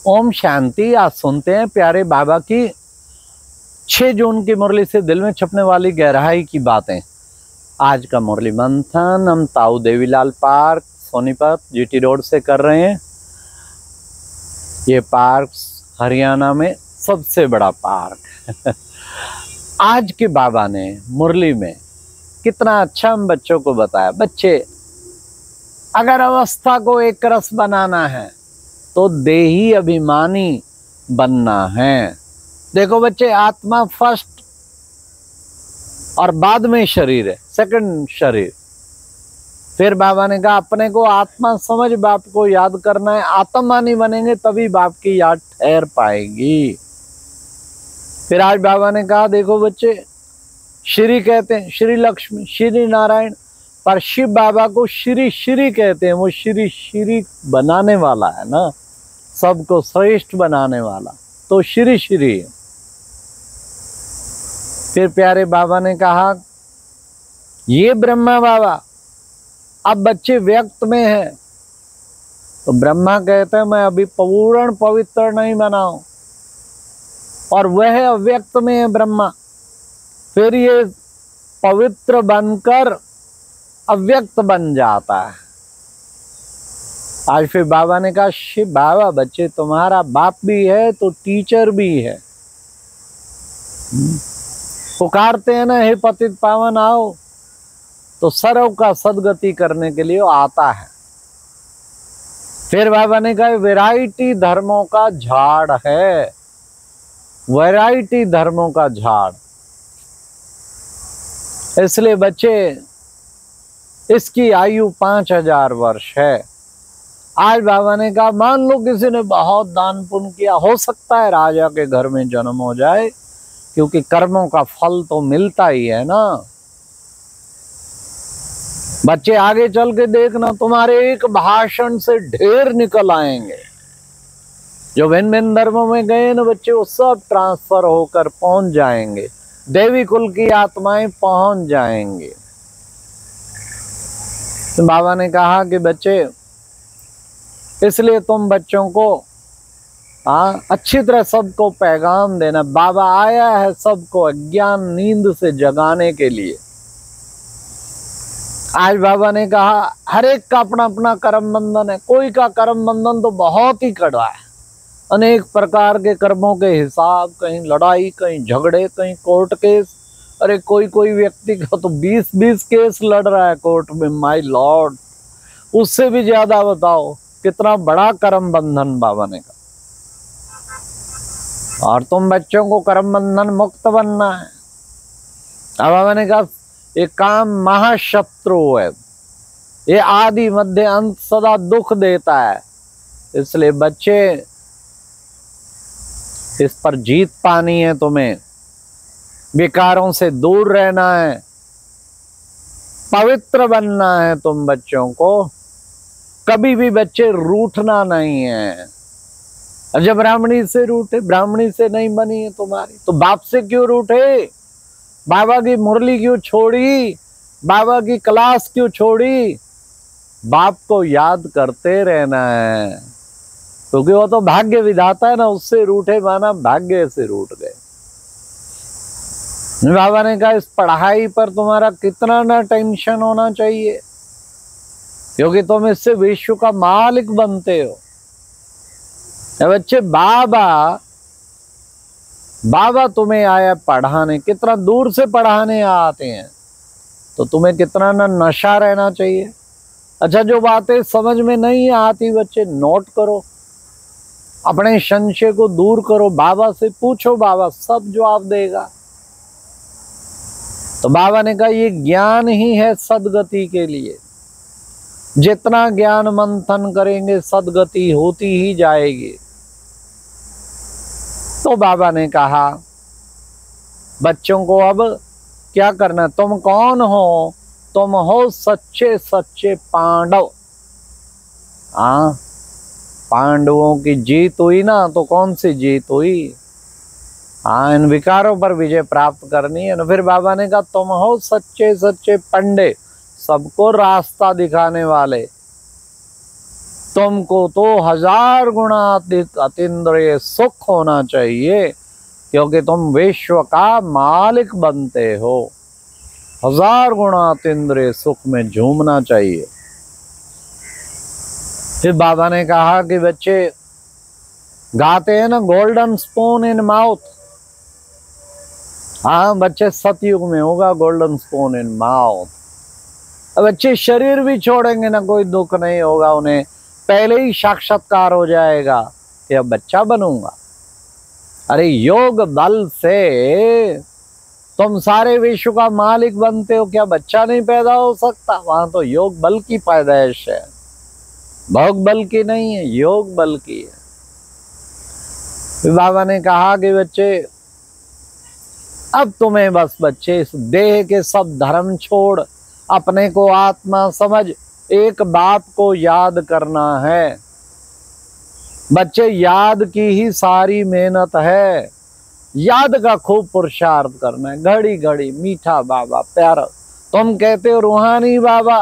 ओम शांति। आज सुनते हैं प्यारे बाबा की 6 जून की मुरली से दिल में छपने वाली गहराई की बातें। आज का मुरली मंथन हम ताऊ Devilal park Sonipat GT road से कर रहे हैं। ये पार्क हरियाणा में सबसे बड़ा पार्क आज के बाबा ने मुरली में कितना अच्छा हम बच्चों को बताया। बच्चे, अगर अवस्था को एक रस बनाना है तो देही अभिमानी बनना है। देखो बच्चे, आत्मा फर्स्ट और बाद में शरीर है, सेकंड शरीर। फिर बाबा ने कहा अपने को आत्मा समझ बाप को याद करना है। आत्मानी बनेंगे तभी बाप की याद ठहर पाएगी। फिर आज बाबा ने कहा देखो बच्चे, श्री कहते हैं श्री लक्ष्मी, श्री नारायण, पर शिव बाबा को श्री श्री कहते हैं। वो श्री श्री बनाने वाला है ना, सबको श्रेष्ठ बनाने वाला, तो श्री श्री। फिर प्यारे बाबा ने कहा ये ब्रह्मा बाबा अब बच्चे व्यक्त में है, तो ब्रह्मा कहते हैं मैं अभी पूर्ण पवित्र नहीं बना हूं, और वह अव्यक्त में है ब्रह्मा। फिर ये पवित्र बनकर अव्यक्त बन जाता है। आज फिर बाबा ने कहा शिव बाबा बच्चे तुम्हारा बाप भी है तो टीचर भी है। पुकारते हैं ना हे पतित पावन आओ, तो सर्व का सदगति करने के लिए वो आता है। फिर बाबा ने कहा वैरायटी धर्मों का झाड़ है, वैरायटी धर्मों का झाड़। इसलिए बच्चे इसकी आयु 5000 वर्ष है। आज बाबा ने कहा मान लो किसी ने बहुत दान पुण्य किया, हो सकता है राजा के घर में जन्म हो जाए, क्योंकि कर्मों का फल तो मिलता ही है ना। बच्चे आगे चल के देखना, तुम्हारे एक भाषण से ढेर निकल आएंगे। जो भिन्न भिन्न धर्मों में गए ना बच्चे, वो सब ट्रांसफर होकर पहुंच जाएंगे, देवी कुल की आत्माएं पहुंच जाएंगे। तो बाबा ने कहा कि बच्चे इसलिए तुम बच्चों को अच्छी तरह सबको पैगाम देना। बाबा आया है सबको अज्ञान नींद से जगाने के लिए। आज बाबा ने कहा हर एक का अपना अपना कर्म बंधन है। कोई का कर्म बंधन तो बहुत ही कड़वा है, अनेक प्रकार के कर्मों के हिसाब, कहीं लड़ाई, कहीं झगड़े, कहीं कोर्ट केस। अरे कोई व्यक्ति का तो 20-20 केस लड़ रहा है कोर्ट में, माय लॉर्ड। उससे भी ज्यादा बताओ कितना बड़ा कर्म बंधन बाबा ने कहा। और तुम बच्चों को कर्म बंधन मुक्त बनना है। अब बाबा ने कहा ये काम महाशत्रु है, ये आदि मध्य अंत सदा दुख देता है। इसलिए बच्चे इस पर जीत पानी है, तुम्हें विकारों से दूर रहना है, पवित्र बनना है। तुम बच्चों को कभी भी बच्चे रूठना नहीं है। जब ब्राह्मणी से रूठे, ब्राह्मणी से नहीं बनी है तुम्हारी, तो बाप से क्यों रूठे? बाबा की मुरली क्यों छोड़ी? बाबा की क्लास क्यों छोड़ी? बाप को याद करते रहना है, क्योंकि वो तो भाग्य विधाता है ना। उससे रूठे माना भाग्य से रूठ गए। बाबा ने कहा इस पढ़ाई पर तुम्हारा कितना ना टेंशन होना चाहिए, क्योंकि तुम इससे विश्व का मालिक बनते हो। बच्चे बाबा तुम्हें आया पढ़ाने, कितना दूर से पढ़ाने आते हैं, तो तुम्हें कितना ना नशा रहना चाहिए। अच्छा, जो बातें समझ में नहीं आती बच्चे नोट करो, अपने संशय को दूर करो, बाबा से पूछो, बाबा सब जवाब देगा। तो बाबा ने कहा ये ज्ञान ही है सदगति के लिए। जितना ज्ञान मंथन करेंगे सदगति होती ही जाएगी। तो बाबा ने कहा बच्चों को अब क्या करना, तुम कौन हो? तुम हो सच्चे सच्चे पांडव। पांडवों की जीत हुई ना, तो कौन सी जीत हुई? इन विकारों पर विजय प्राप्त करनी है ना। फिर बाबा ने कहा तुम हो सच्चे सच्चे पंडे, सबको रास्ता दिखाने वाले। तुमको तो 1000 गुना अधिक अतीन्द्रिय सुख होना चाहिए, क्योंकि तुम विश्व का मालिक बनते हो। 1000 गुना अतीन्द्रिय सुख में झूमना चाहिए। फिर बाबा ने कहा कि बच्चे गाते हैं ना, गोल्डन स्पून इन माउथ। हाँ बच्चे, सतयुग में होगा गोल्डन स्पून इन माउथ। अब बच्चे शरीर भी छोड़ेंगे ना, कोई दुख नहीं होगा उन्हें, पहले ही साक्षात्कार हो जाएगा कि अब बच्चा बनूंगा। अरे योग बल से तुम सारे विश्व का मालिक बनते हो, क्या बच्चा नहीं पैदा हो सकता? वहां तो योग बल की पैदाइश है, भोग बल की नहीं है, योग बल की है। फिर बाबा ने कहा कि बच्चे अब तुम्हें बस बच्चे इस देह के सब धर्म छोड़ अपने को आत्मा समझ एक बाप को याद करना है। बच्चे याद की ही सारी मेहनत है, याद का खूब पुरुषार्थ करना है। घड़ी घड़ी मीठा बाबा प्यारा, तुम कहते हो रूहानी बाबा,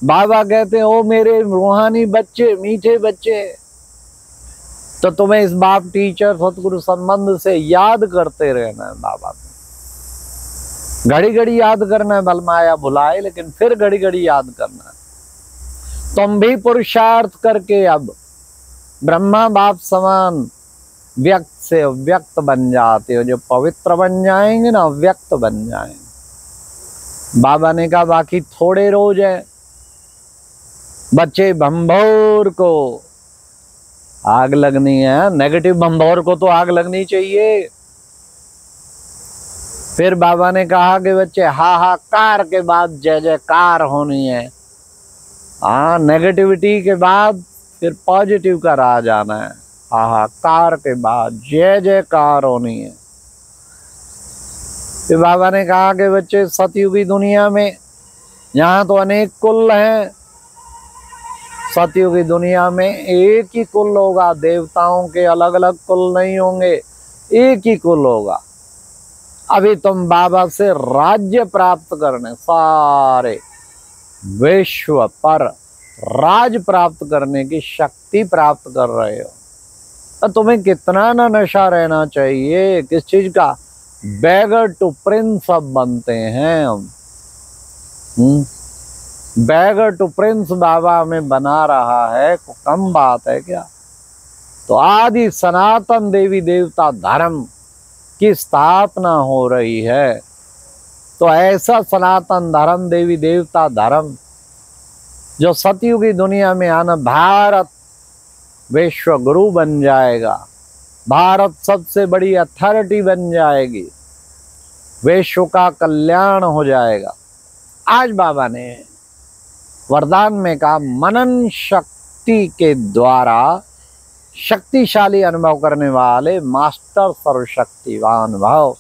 बाबा कहते हो मेरे रूहानी बच्चे, मीठे बच्चे। तो तुम्हें इस बाप टीचर सतगुरु संबंध से याद करते रहना है बाबा को। घड़ी घड़ी याद करना है, बल माया भुलाए, लेकिन फिर घड़ी घड़ी याद करना है। तुम भी पुरुषार्थ करके अब ब्रह्मा बाप समान व्यक्त से व्यक्त बन जाते हो। जो पवित्र बन जाएंगे ना, व्यक्त बन जाएंगे। बाबा ने कहा बाकी थोड़े रोज है बच्चे, भंभोर को आग लगनी है, नेगेटिव भंभोर को तो आग लगनी चाहिए। फिर बाबा ने कहा कि बच्चे हाहाकार के बाद जय जयकार होनी है। हाँ, नेगेटिविटी के बाद फिर पॉजिटिव का राह जाना है। हाहाकार के बाद जय जयकार होनी है। फिर बाबा ने कहा कि बच्चे सतयुगी दुनिया में यहाँ तो अनेक कुल हैं, सतयुगी दुनिया में एक ही कुल होगा, देवताओं के अलग अलग कुल नहीं होंगे, एक ही कुल होगा। अभी तुम बाबा से राज्य प्राप्त करने, सारे विश्व पर राज प्राप्त करने की शक्ति प्राप्त कर रहे हो। तो तुम्हें कितना ना नशा रहना चाहिए, किस चीज का? बैगर टू प्रिंस अब बनते हैं हम। बैगर टू प्रिंस बाबा हमें बना रहा है, को कम बात है क्या? तो आदि सनातन देवी देवता धर्म की स्थापना हो रही है। तो ऐसा सनातन धर्म, देवी देवता धर्म जो सतयुगी दुनिया में आना, भारत विश्व गुरु बन जाएगा, भारत सबसे बड़ी अथॉरिटी बन जाएगी, विश्व का कल्याण हो जाएगा। आज बाबा ने वरदान में कहा मनन शक्ति के द्वारा शक्तिशाली अनुभव करने वाले मास्टर सर्वशक्तिवान भाव।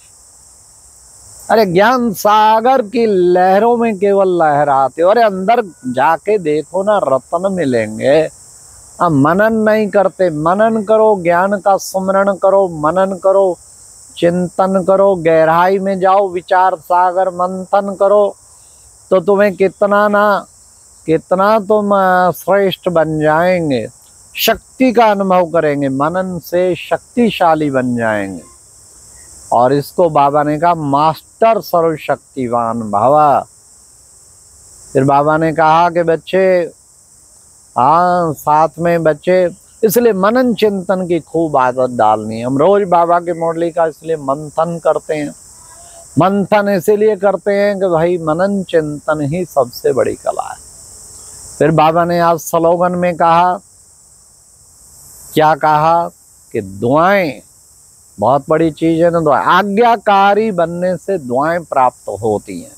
अरे ज्ञान सागर की लहरों में केवल लहराते हो। अरे अंदर जाके देखो ना, रत्न मिलेंगे। अब मनन नहीं करते, मनन करो, ज्ञान का सुमरण करो, मनन करो, चिंतन करो, गहराई में जाओ, विचार सागर मंथन करो, तो तुम्हें कितना तुम श्रेष्ठ बन जाएंगे, शक्ति का अनुभव करेंगे, मनन से शक्तिशाली बन जाएंगे। और इसको बाबा ने कहा मास्टर सर्वशक्तिवान भवा। फिर बाबा ने कहा कि बच्चे हाँ, साथ में बच्चे इसलिए मनन चिंतन की खूब आदत डालनी है। हम रोज बाबा के मुरली का इसलिए मंथन करते हैं। मंथन इसीलिए करते हैं कि भाई मनन चिंतन ही सबसे बड़ी कला है। फिर बाबा ने आज स्लोगन में कहा, क्या कहा कि दुआएं बहुत बड़ी चीज है ना। दुआएं, आज्ञाकारी बनने से दुआएं प्राप्त होती हैं।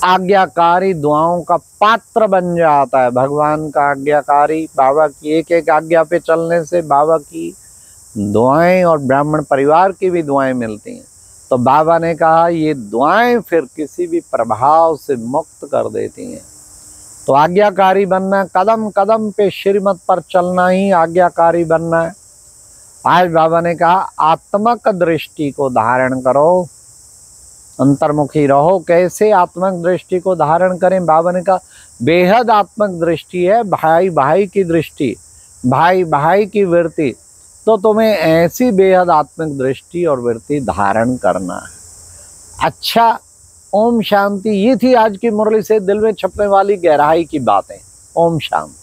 आज्ञाकारी दुआओं का पात्र बन जाता है। भगवान का आज्ञाकारी, बाबा की एक एक आज्ञा पे चलने से बाबा की दुआएं और ब्राह्मण परिवार की भी दुआएं मिलती हैं। तो बाबा ने कहा ये दुआएं फिर किसी भी प्रभाव से मुक्त कर देती हैं। तो आज्ञाकारी बनना, कदम कदम पे श्रीमत पर चलना ही आज्ञाकारी बनना है। आज बाबा ने कहा आत्मक दृष्टि को धारण करो, अंतर्मुखी रहो। कैसे आत्मक दृष्टि को धारण करें? बाबा ने कहा बेहद आत्मक दृष्टि है, भाई भाई की दृष्टि, भाई भाई की वृत्ति, तो तुम्हें ऐसी बेहद आत्मिक दृष्टि और वृत्ति धारण करना है। अच्छा, ओम शांति। ये थी आज की मुरली से दिल में छपने वाली गहराई की बातें। ओम शांति।